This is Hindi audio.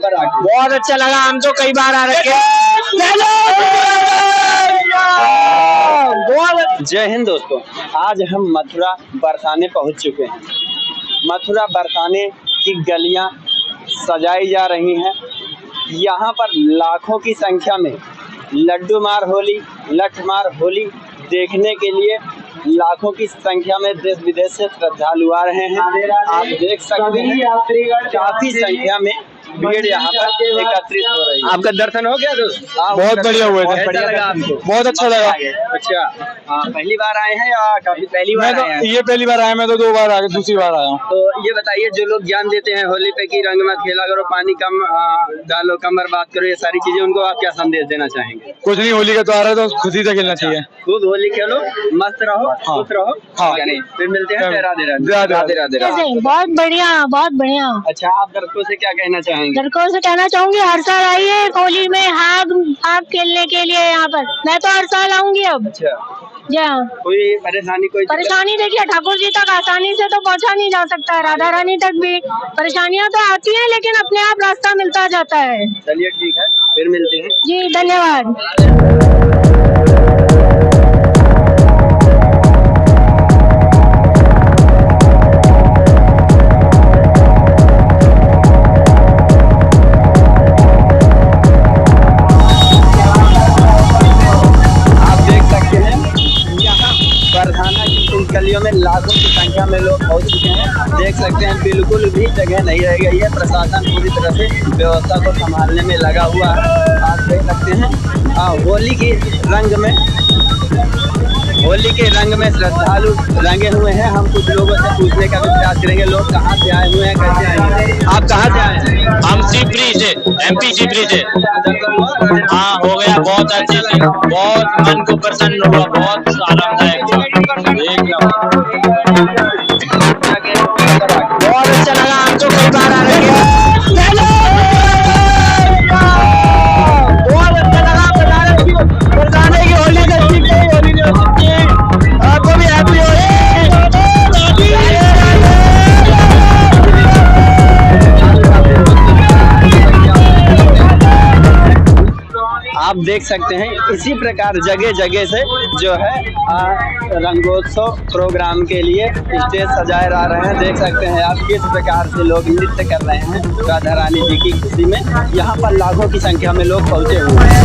पर आके? बहुत अच्छा लगा, हम तो कई बार आ रखे। जय हिंद दोस्तों, आज हम मथुरा बरसाने पहुंच चुके हैं। मथुरा बरसाने की गलियां सजाई जा रही हैं। यहाँ पर लाखों की संख्या में लड्डू मार होली, लठ मार होली देखने के लिए लाखों की संख्या में देश विदेश से श्रद्धालु आ रहे हैं। आप देख सकते हैं काफी संख्या में भीड़ यहाँ पर एकत्रित हो रही है। आपका दर्शन हो गया दोस्त? बहुत बढ़िया हुआ। कैसा लगा आपको? बहुत अच्छा लगा। अच्छा, पहली बार आए हैं या काफी पहली बार आए हैं? ये पहली बार आया, मैं तो 2 बार आ गया, दूसरी बार आया हूँ। तो ये बताइए, जो लोग ज्ञान देते हैं होली पे की रंग मत खेला करो, पानी कम डालो, कम बर्बाद करो, ये सारी चीजें, उनको आप क्या संदेश देना चाहेंगे? कुछ नहीं, होली का त्योहार है तो खुशी से खेलना चाहिए। खूब होली खेलो, मस्त रहो, खुश रहो। नहीं, फिर मिलते हैं। राधे राधे। बहुत बढ़िया, बहुत बढ़िया। अच्छा, आप दर्शकों से क्या कहना चाहेंगे? लड़कों से कहना चाहूंगी, हर साल आइए होली में आग खेलने के लिए यहाँ पर। मैं तो हर साल आऊंगी अब। अच्छा, जी हाँ। कोई परेशानी? देखिए, ठाकुर जी तक आसानी से तो पहुँचा नहीं जा सकता, राधा रानी तक भी परेशानियाँ तो आती हैं, लेकिन अपने आप रास्ता मिलता जाता है। चलिए ठीक है, फिर मिलते हैं। जी धन्यवाद। गलियों में लाखों की संख्या में लोग पहुंच चुके हैं। देख सकते हैं बिल्कुल भी जगह नहीं रह गई है। प्रशासन पूरी तरह से व्यवस्था को संभालने में लगा हुआ है। आप देख सकते हैं होली के रंग में श्रद्धालु रंगे हुए हैं। हम कुछ लोगों से पूछने का भी प्रयास करेंगे, लोग कहाँ से आए हुए हैं, कैसे आए हैं? आप कहाँ से आए हैं? हम शिवपुरी से, MP शिवपुरी से। हाँ, हो गया बहुत अच्छे से, बहुत मन को प्रसन्न हुआ, बहुत आरामदायक था। बहुत अच्छा लगा, हम तो कई बार आ रहे हैं। बहुत अच्छा लगा, बरसाने की होली देखी गई, होली ने आपको भी हैप्पी होली। आप देख सकते हैं इसी प्रकार जगह जगह से जो है रंगोत्सव प्रोग्राम के लिए स्टेज सजाए जा रहे हैं। देख सकते हैं आप किस प्रकार से लोग नृत्य कर रहे हैं राधा रानी जी की खुशी में। यहाँ पर लाखों की संख्या में लोग पहुंचे हुए हैं।